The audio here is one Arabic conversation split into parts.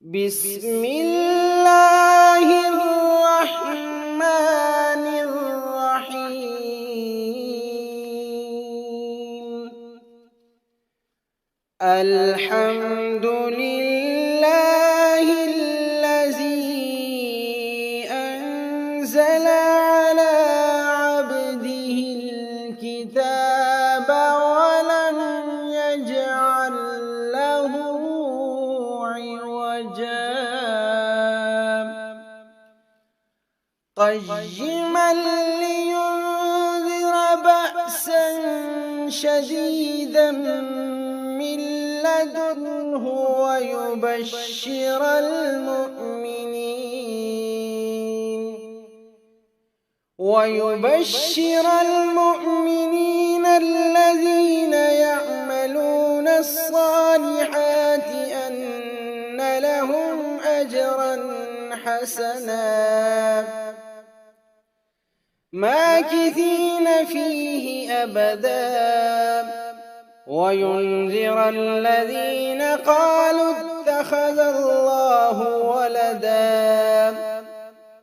بسم الله الرحمن الرحيم. الحمد لله الذي أنزل على عبده الكتاب ولم يجعل له عوجا قيما لينذر بأسا شديدا من لدنه ويبشر المؤمنين الذين يعملون الصالحات أن لهم أجرا حسنا ماكثين فيه أبدا وينذر الذين قالوا اتخذ الله ولدا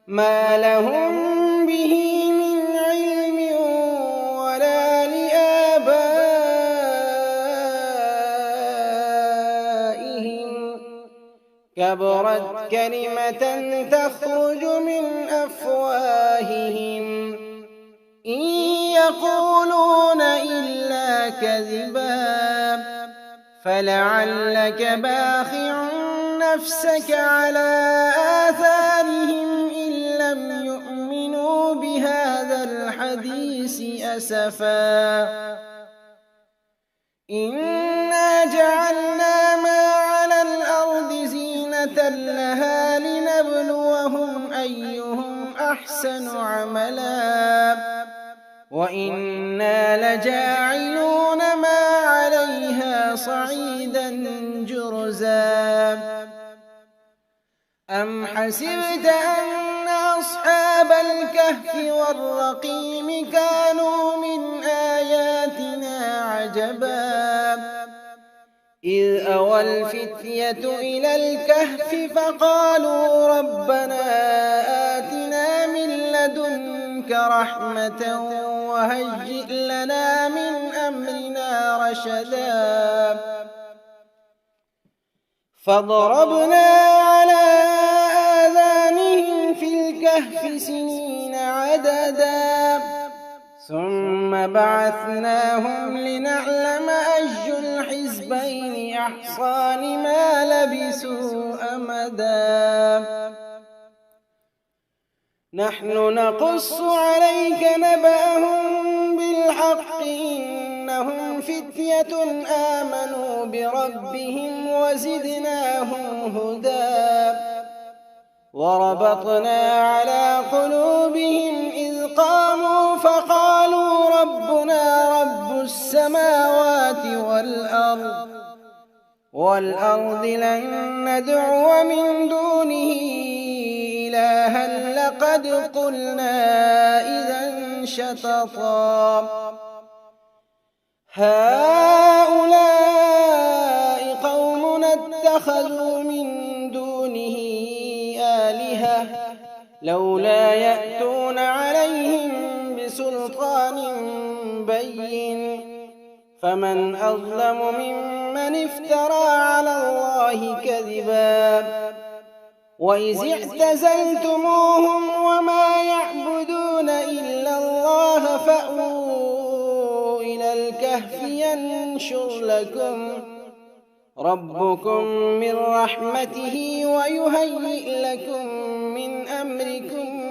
ما لهم به من علم ولا لآبائهم كبرت كلمة تخرج من أفواههم إن يقولون إلا كذبا فلعلك باخع نفسك على آثارهم إن لم يؤمنوا بهذا الحديث أسفا إنا جعلنا ما على الأرض زينة لها لنبلوهم أيهم أحسن عملا وإنا لجاعلون ما عليها صعيدا جرزا أم حسبت أن أصحاب الكهف والرقيم كانوا من آياتنا عجبا إذ أوى الفتية إلى الكهف فقالوا ربنا آتنا من لدنك رحمة وهيئ لنا من أمرنا رشدا فضربنا على آذانهم في الكهف سنين عددا ثم بعثناهم لنعلم أي الحزبين أحصى لما لبثوا أمدا نحن نقص عليك نبأهم بالحق إنهم فتية آمنوا بربهم وزدناهم هدى وربطنا على قلوبهم إذ قاموا فقالوا ربنا رب السماوات والأرض لن ندعو من دونه إلها لقد قلنا إذا شططا هؤلاء قومنا اتخذوا من دونه آلهة لولا يأتون عليهم بسلطان بين فمن أظلم ممن افترى على الله كذبا وإذ اعتزلتموهم وما يعبدون إلا الله فأووا إلى الكهف ينشر لكم ربكم من رحمته ويهيئ لكم من أمركم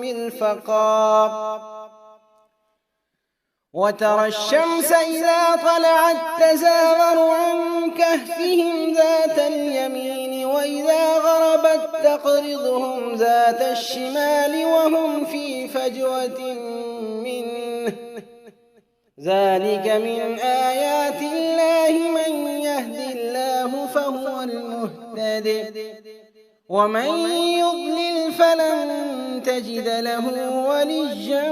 مرفقا وترى الشمس إذا طلعت تزاور عن كهفهم ذات اليمين وإذا غربت تقرضهم ذات الشمال وهم في فجوة منه ذلك من آيات الله من يهد الله فهو المهتد ومن يضلل فلن تجد له وليا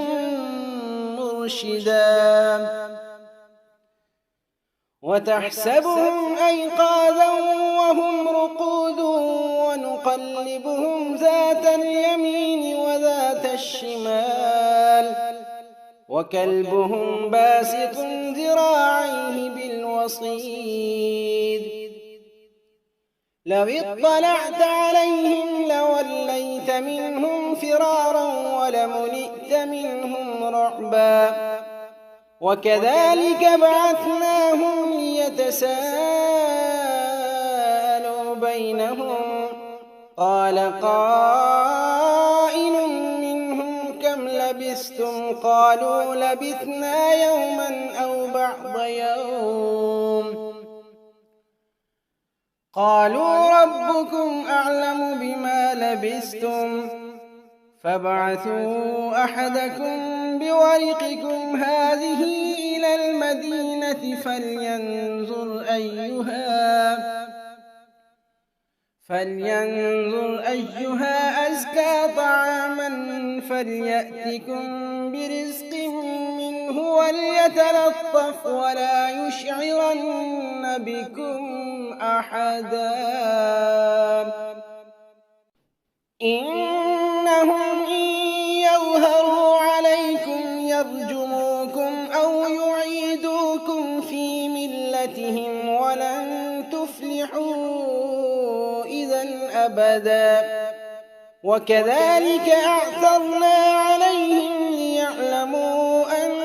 مرشدا وتحسبهم أيقاظا وهم رقود ونقلبهم ذات اليمين وذات الشمال وكلبهم باسط ذراعيه بالوصيد لو اطلعت عليهم لوليت منهم فرارا ولملئت منهم رعبا وكذلك بعثناهم ليتساءلوا بينهم قال قائل منهم كم لبثتم قالوا لبثنا يوما أو بعض يوم قالوا ربكم أعلم بما لبثتم فابعثوا أحدكم بورقكم هذه إلى المدينة فلينظر أيها أزكى طعاما فليأتكم برزق منه وليتلطف ولا يشعرن بكم أحدا إنهم إن يظهروا عليكم يرجموكم أو يعيدوكم في ملتهم ولن تفلحوا إذا أبدا وكذلك أعثرنا عليهم ليعلموا أن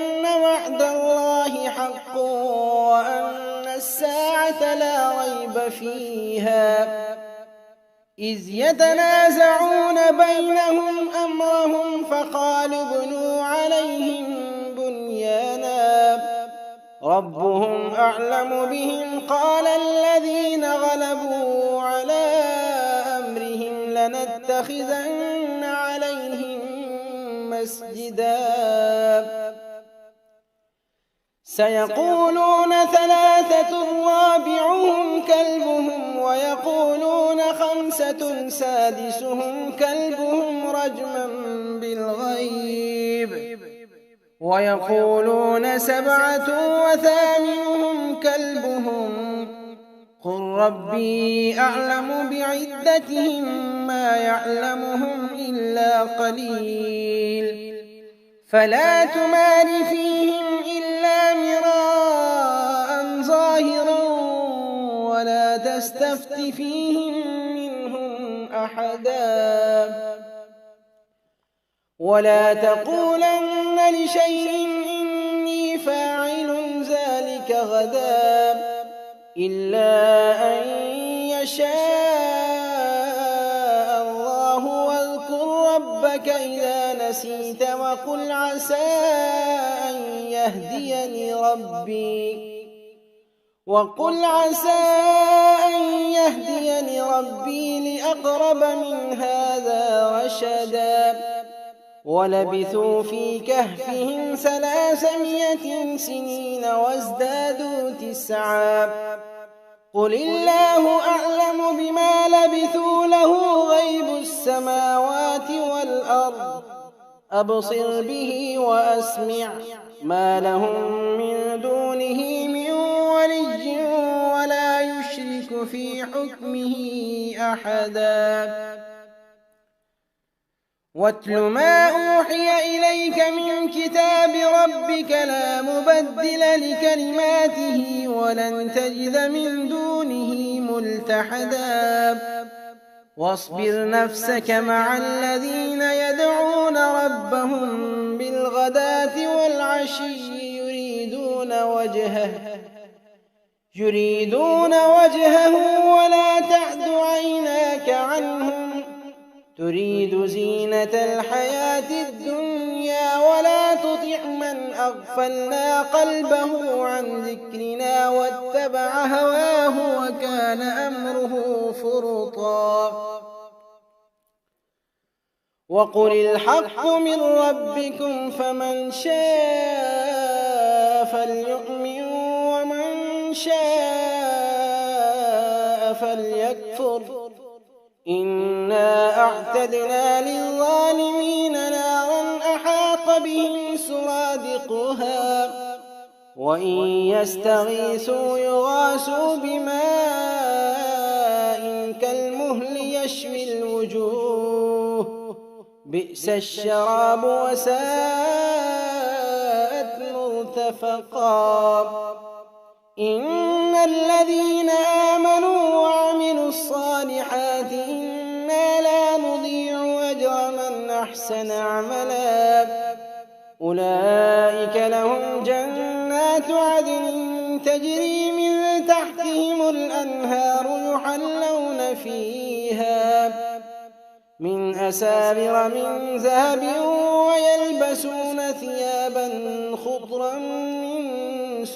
وعد الله حق وأن الساعة لا ريب فيها إذ يتنازعون بينهم أمرهم فقالوا ابنوا عليهم بنيانا ربهم أعلم بهم قال الذين غلبوا على أمرهم لنتخذن عليهم مسجدا سيقولون ثلاثة رابعهم كلبهم ويقولون خمسة سادسهم كلبهم رجما بالغيب ويقولون سبعة وثامنهم كلبهم قل ربي أعلم بعدتهم ما يعلمهم إلا قليل فلا تمار فيهم إلا مراء ظاهرا ولا تستفت فيهم منهم أحدا ولا تقولن لشيء إني فاعل ذلك غدا إلا أن يشاء الله واذكر ربك إذا نسيت وقل عسى أن يهديني ربي لأقرب من هذا رشدا ولبثوا في كهفهم 300 سنين وازدادوا 9 قل الله أعلم بما لبثوا له غيب السماوات والأرض أبصر به وأسمع ما لهم من دونه من ولي ولا يشرك في حكمه أحدا واتل ما أوحي إليك من كتاب ربك لا مبدل لكلماته ولن تجد من دونه ملتحدا واصبر نفسك مع الذين يدعون ربهم بالغداة والعشي يريدون وجهه ولا تعد عيناك عنهم تريد زينة الحياة الدنيا ولا تطع من أغفلنا قلبه عن ذكرنا واتبع هواه وكان أمره فرطا وقل الحق من ربكم فمن شاء فليؤمن ومن شاء فليكفر إنا أعتدنا للظالمين نارا أحاط بهم سرادقها وإن يستغيثوا يغاثوا بماء كالمهل يشوي الوجوه بئس الشراب وساءت مرتفقا إن الذين آمنوا وعملوا الصالحات إنا لا نضيع أجر من أحسن عملا أولئك لهم جنات عدن تجري من تحتهم الأنهار يحلون فيها من أساور من ذهب ويلبسون ثيابا خضرا من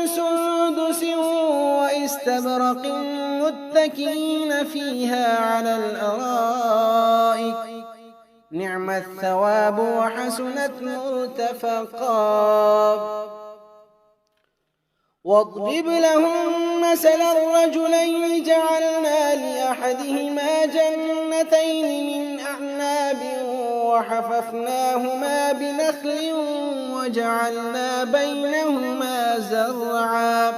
سندس واستبرق متكئين فيها على الأرائك نعم الثواب وحسنت مرتفقا واضرب لهم مثل الرجلين جعلنا لأحدهما جنتين من أعناب وحففناهما بنخل وجعلنا بينهما زرعا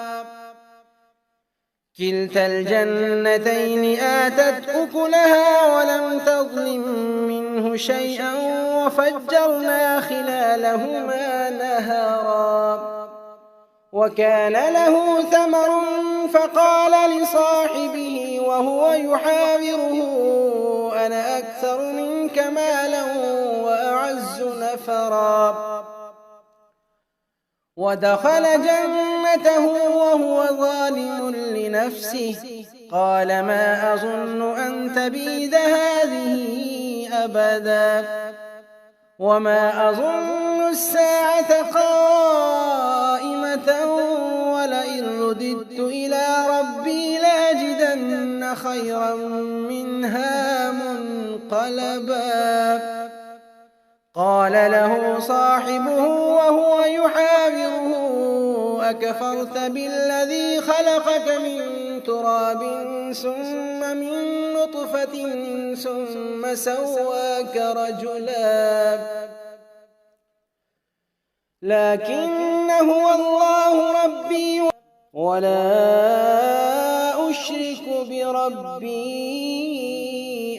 كلتا الجنتين آتت أكلها ولم تظلم منه شيئا وفجرنا خلالهما نهرا وكان له ثمر فقال لصاحبه وهو يحاوره أنا أكثر منك مالا وأعز نفرا ودخل جنته وهو ظالم لنفسه قال ما أظن أن تبيد هذه أبدا وما أظن الساعة قائمة ولئن رددت إلى ربي لأجدن خيرا منها منقلبا قال له صاحبه وهو يحاوره أكفرت بالذي خلقك من تراب ثم من نطفة ثم سواك رجلا لكن هو الله ربي ولا أشرك بربي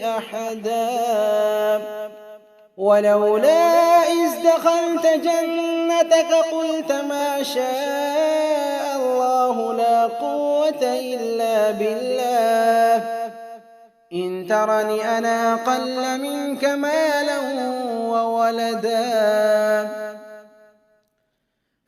أحدا ولولا إذ دخلت جنتك قلت ما شاء الله لا قوة إلا بالله إن ترني أنا أقل منك مالا وولدا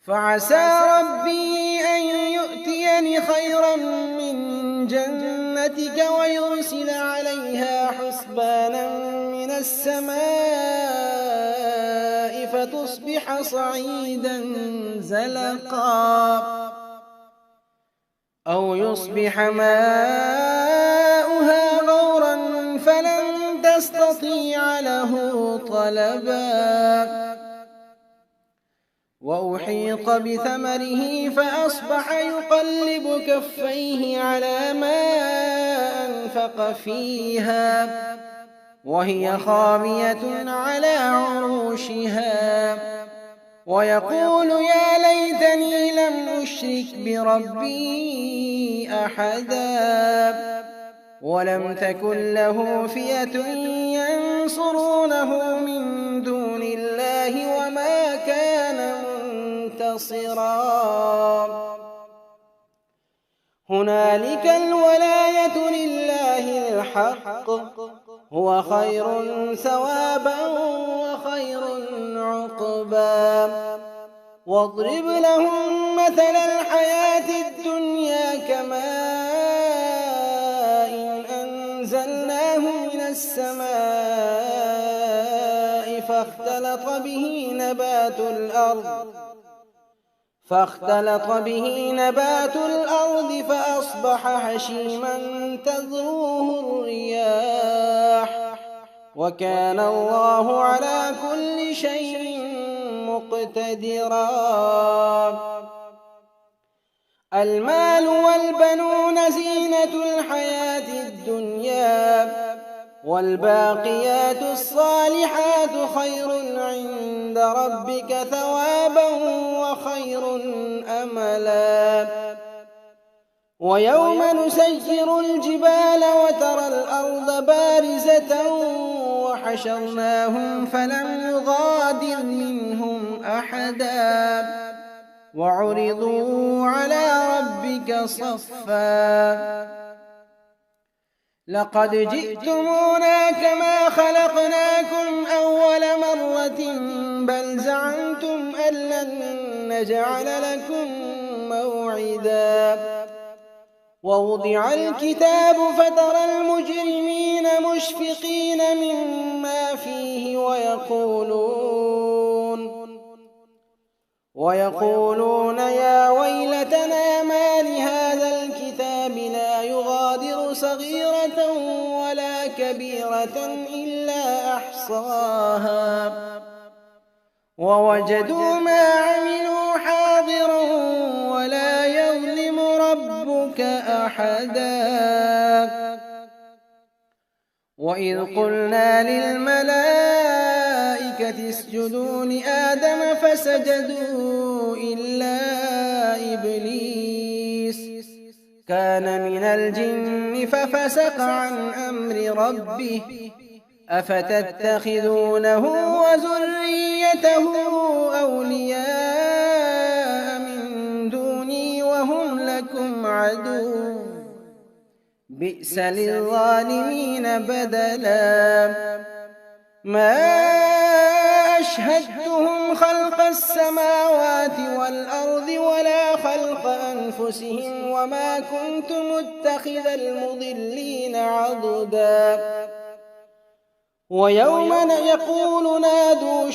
فعسى ربي أن يؤتيني خيرا من جنتك ويرسل عليها حسبانا من السماء فتصبح صعيدا زلقا أو يصبح ماؤها غورا فلن تستطيع له طلبا وأحيط بثمره فأصبح يقلب كفيه على ما أنفق فيها وهي خاوية على عروشها ويقول يا ليتني لم أشرك بربي أحدا ولم تكن له فئة ينصرونه من دون الله وما كان منتصرا هنالك الولاية لله الحق هو خير ثوابا وخير عقبا واضرب لهم مثل الحياة الدنيا كماء أنزلناه من السماء فاختلط به نبات الأرض فأصبح هشيما تذروه الرياح وكان الله على كل شيء مقتدرا المال والبنون زينة الحياة الدنيا والباقيات الصالحات خير عند ربك ثوابا وخير أملا ويوم نسير الجبال وترى الأرض بارزة وحشرناهم فلم نغادر منهم أحدا وعرضوا على ربك صفا لقد جئتمونا كما خلقناكم أول مرة بل زعمتم أن لن نجعل لكم موعدا ووضع الكتاب فترى المجرمين مشفقين مما فيه ويقولون يا ويلتنا ما لهذا الكتاب لا يغادر صغيرة ولا كبيرة إلا أحصاها ووجدوا ما عملوا حاضرا ولا يظلم ربك أحدا وإذ قلنا للملائكة اسجدوا لآدم فسجدوا إلا إبليس كان من الجن ففسق عن أمر ربه أفتتخذونه وذريته أولياء من دوني وهم لكم عدو بئس للظالمين بدلا ما أشهدتهم خلق السماوات والأرض ولا خلق أنفسهم وما كنت متخذ المضلين عضدا ويوم يقول نادوا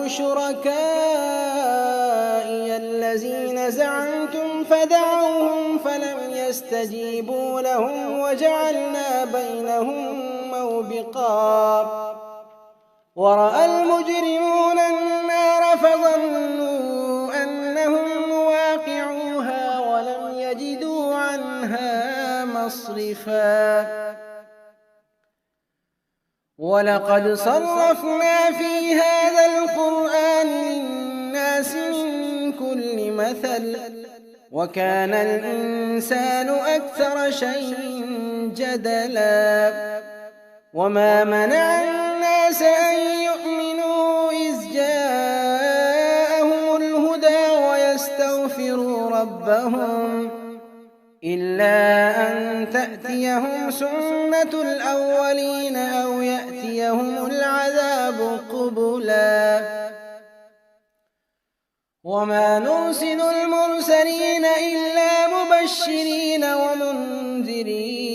شركائي الذين زعمتم فدعوهم فلم يستجيبوا لهم وجعلنا بينهم موبقا ورأى المجرمون النار فظنوا أنهم مواقعوها ولم يجدوا عنها مصرفا ولقد صرفنا في هذا القرآن للناس من كل مثل وكان الإنسان أكثر شيء جدلا وما منع الناس أن يؤمنوا إذ جاءهم الهدى ويستغفروا ربهم إلا أن تأتيهم سنة الأولين أو يأتيهم العذاب قبلا وما نرسل المرسلين إلا مبشرين ومنذرين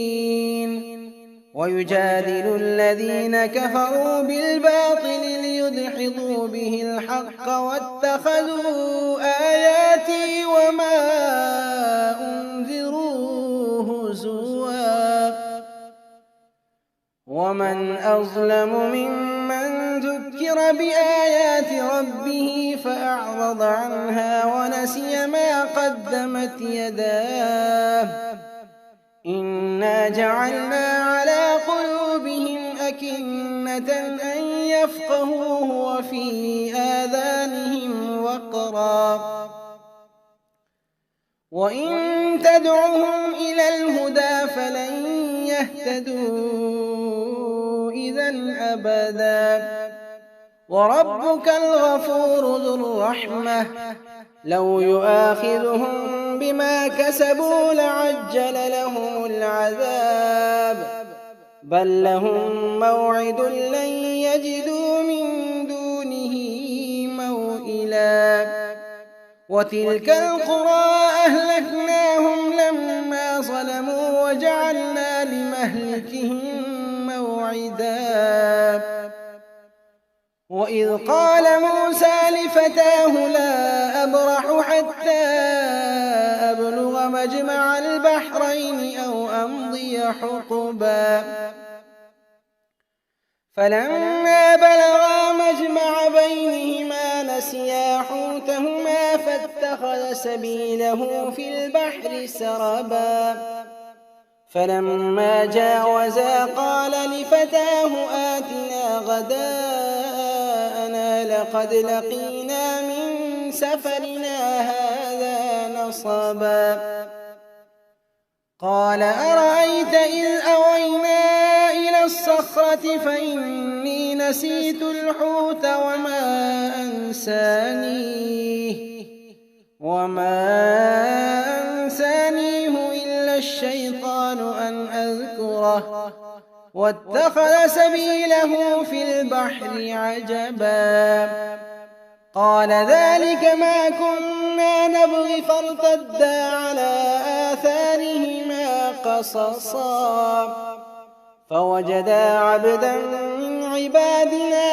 ويجادل الذين كفروا بالباطل ليدحضوا به الحق واتخذوا آياتي وما أنذروا هزوا ومن أظلم ممن ذكر بآيات ربه فأعرض عنها ونسي ما قدمت يداه إنا جعلنا على قلوبهم أكنة أن يفقهوه وفي آذانهم وقرا وإن تدعهم إلى الهدى فلن يهتدوا إذن أبدا وربك الغفور ذو الرحمة لو يؤاخذهم بما كسبوا لعجل لهم العذاب بل لهم موعد لن يجدوا من دونه موئلا وتلك القرى أهلكناهم لما ظلموا وجعلنا لمهلكهم موعدا وإذ قال موسى لفتاه لا أبرح حتى أبلغ مجمع البحرين أو أمضي حقبا فلما بلغا مجمع بينهما نسيا حوتهما فاتخذ سبيله في البحر سربا فلما جاوزا قال لفتاه آتنا غداءنا لقد لقينا من سفرنا هذا نصبا قال أرأيت إذ أوينا إلى الصخرة فإني نسيت الحوت وما أنسانيه إلا الشيطان أن أذكره واتخذ سبيله في البحر عجبا قال ذلك ما كنا نبغي فارتدا على آثارهما قصصا فوجدا عبدا من عبادنا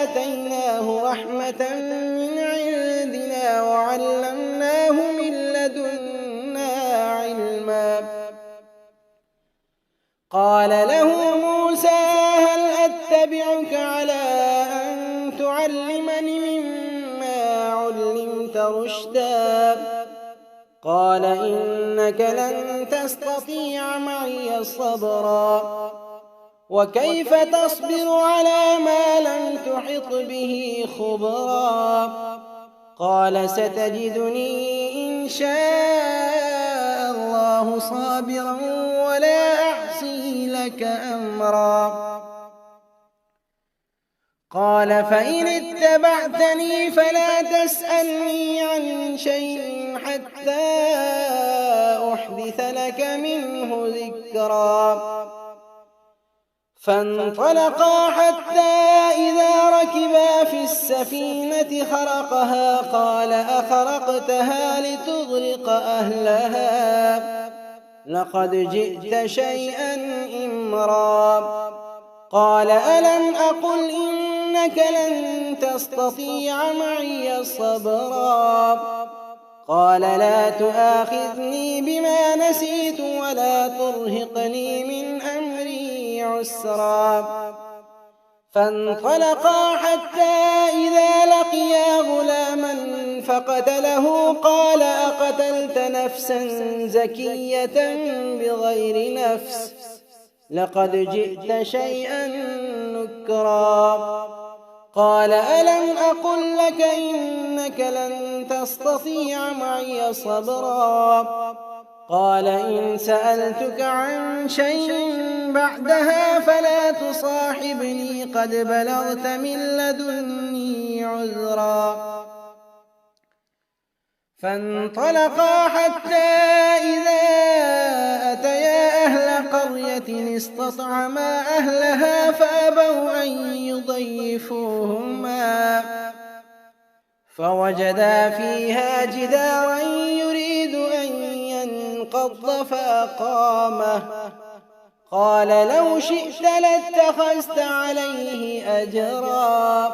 آتيناه رحمة من عندنا وعلمناه من لدنا علما قال له موسى هل أتبعك على أن تعلمني مما علمت رشدا قال إنك لن تستطيع معي صبرا وكيف تصبر على ما لم تحط به خبرا قال ستجدني إن شاء الله صابرا ولا أعصي لك أمرا قال فإن اتبعتني فلا تسألني عن شيء حتى أحدث لك منه ذكرا فانطلقا حتى إذا ركبا في السفينة خرقها قال أخرقتها لتغرق أهلها لقد جئت شيئا إمرا قال ألم أقل إنك لن تستطيع معي صبرا قال لا تؤاخذني بما نسيت ولا ترهقني من أمري عسرا فانطلقا حتى إذا لقيا غلاما فقتله قال أقتلت نفسا زكية بغير نفس لقد جئت شيئا نكرا قال ألم أقل لك إنك لن تستطيع معي صبرا قال إن سألتك عن شيء بعدها فلا تصاحبني قد بلغت من لدني عذرا فانطلقا حتى إذا أتيا أهل قرية استطعما أهلها فأبوا أن يضيفوهما فوجدا فيها جدارا يريد أن ينقض فأقامه قال لو شئت لاتخذت عليه أجرا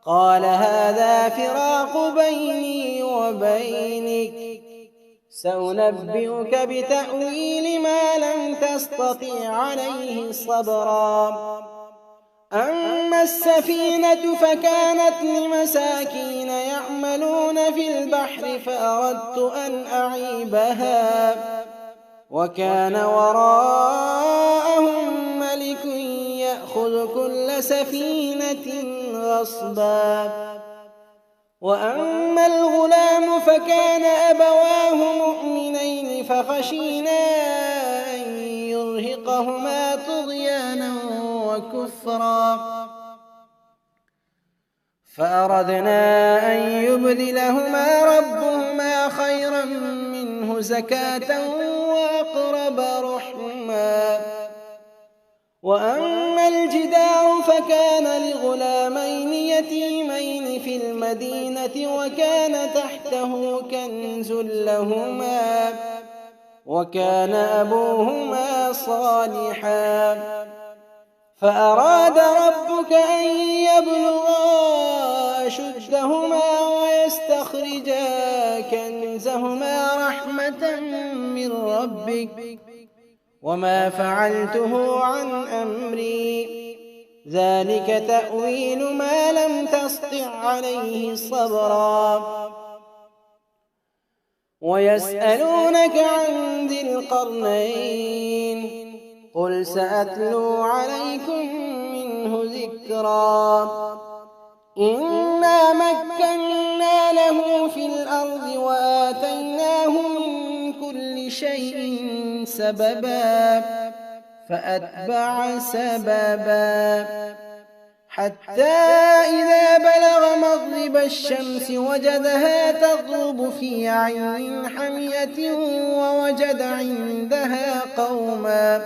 قال هذا فراق بيني وبينك سأنبئك بتأويل ما لم تستطع عليه صبرا أما السفينة فكانت لمساكين يعملون في البحر فأردت أن أعيبها وكان وراءهم ملك يأخذ كل سفينة غصبا وأما الغلام فكان أبواه مؤمنين فخشينا أن يرهقهما طغيانا وكفرا فأردنا أن يبدلهما ربهما خيرا منه زكاة وأقرب رحما وأما الجدار فكان لغلامين يتيمين في المدينة وكان تحته كنز لهما وكان أبوهما صالحا فأراد ربك أن يبلغا أشدهما ويستخرجا كنزهما رحمة من ربك وما فعلته عن أمري ذلك تأويل ما لم تسطع عليه صبرا ويسألونك عن ذي القرنين قل سأتلو عليكم منه ذكرا إنا مكنا له في الأرض وآتيناه من كل شيء سببا فأتبع سببا حتى إذا بلغ مغرب الشمس وجدها تغرب في عين حمية ووجد عندها قوما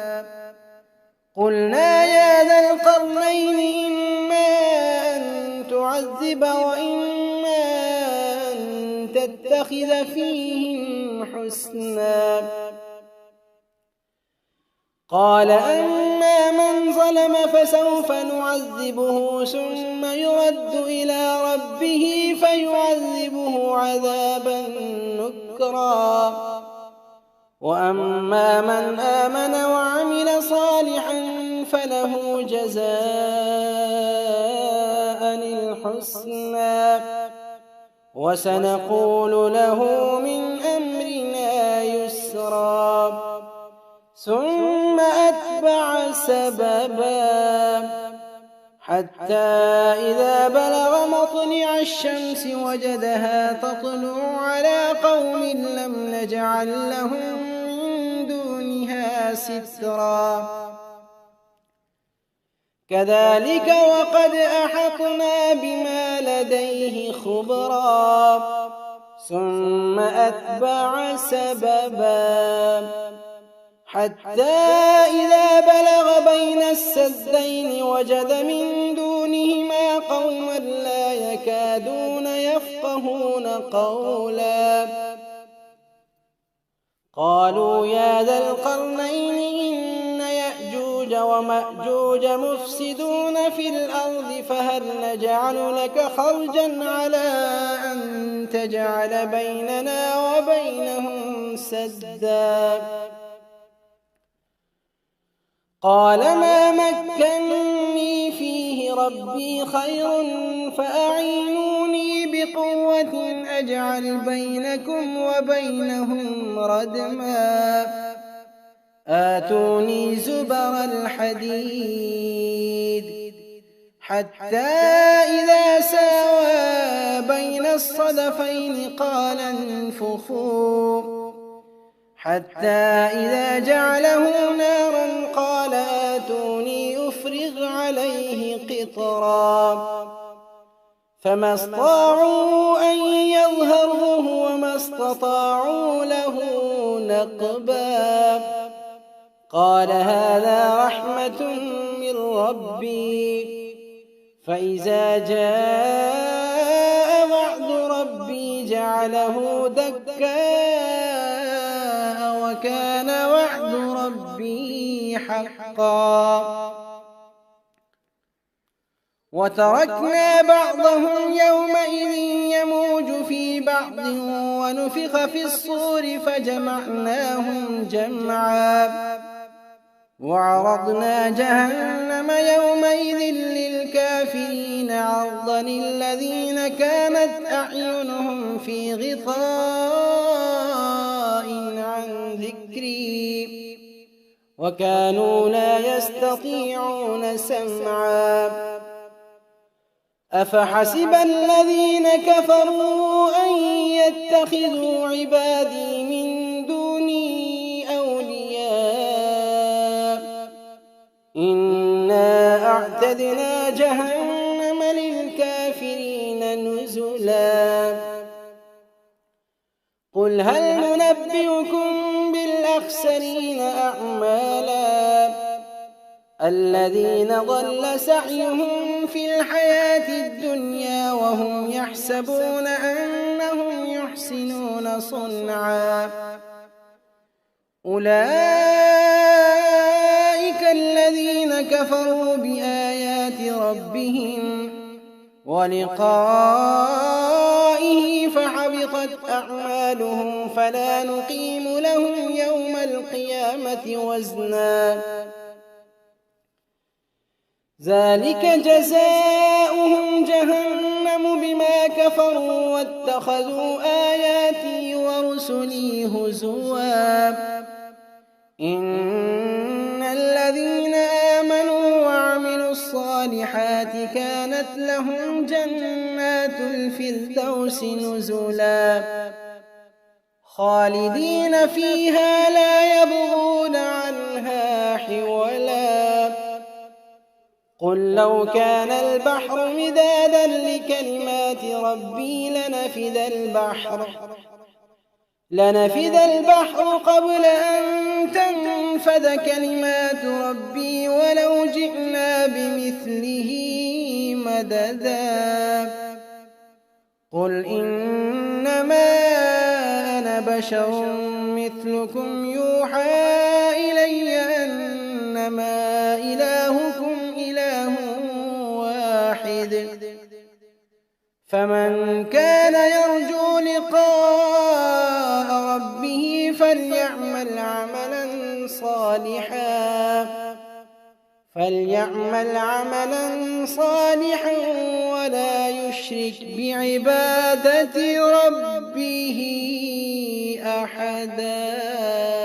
قلنا يا ذا القرنين إما أن تعذب وإما أن تتخذ فيهم حسنا قال أما من ظلم فسوف نعذبه ثم يرد إلى ربه فيعذبه عذابا نكرا وأما من آمن وعمل صالحا فله جزاء الحسنى وسنقول له من أمرنا يسرا ثم أتبع سببا حتى إذا بلغ مطلع الشمس وجدها تطلع على قوم لم نجعل لهم من دونها سترا كذلك وقد أحطنا بما لديه خبرا ثم أتبع سببا حتى إذا بلغ بين السدين وجد من دونهما قوما لا يكادون يفقهون قولا قالوا يا ذا القرنين إن يأجوج ومأجوج مفسدون في الأرض فهل نجعل لك خرجا على أن تجعل بيننا وبينهم سدا قال ما مكنني فيه ربي خير فأعينوني بقوة أجعل بينكم وبينهم ردما آتوني زبر الحديد حتى إذا ساوى بين الصدفين قال انفخوا حتى إذا جعله نارا قال آتوني أفرغ عليه قطرا فما استطاعوا أن يظهروه وما استطاعوا له نقبا قال هذا رحمة من ربي فإذا جاء وعد ربي جعله دكا وكان وعد ربي حقا وتركنا بعضهم يومئذ يموج في بعض ونفخ في الصور فجمعناهم جمعا وعرضنا جهنم يومئذ للكافرين عرضا الذين كانت أعينهم في غطاء عن ذكري وكانوا لا يستطيعون سمعا أفحسب الذين كفروا أن يتخذوا عبادي من دوني أولياء إنا أعتدنا جهنم للكافرين نزلا قل هل ننبئكم بالأخسرين أعمالا الذين ضل سعيهم في الحياة الدنيا وهم يحسبون أنهم يحسنون صنعا أولئك الذين كفروا بآيات ربهم ولقائه فحبطت أعمالهم فلا نقيم لهم يوم القيامة وزنا ذلك جزاؤهم جهنم بما كفروا واتخذوا آياتي ورسلي هزوا إن الذين آمنوا وعملوا الصالحات الصالحات كانت لهم جنات الفردوس نزلا خالدين فيها لا يبغون عنها حولا قل لو كان البحر مدادا لكلمات ربي لنفد البحر قبل أن تنفد كلمات ربي ولو جئنا بمثله مددا قل إنما أنا بشر مثلكم يوحى إلي أنما إلهكم إله واحد فمن كان يرجو لقاء ربه فليعمل عملا صالحا ولا يشرك بعبادة ربه أحدا.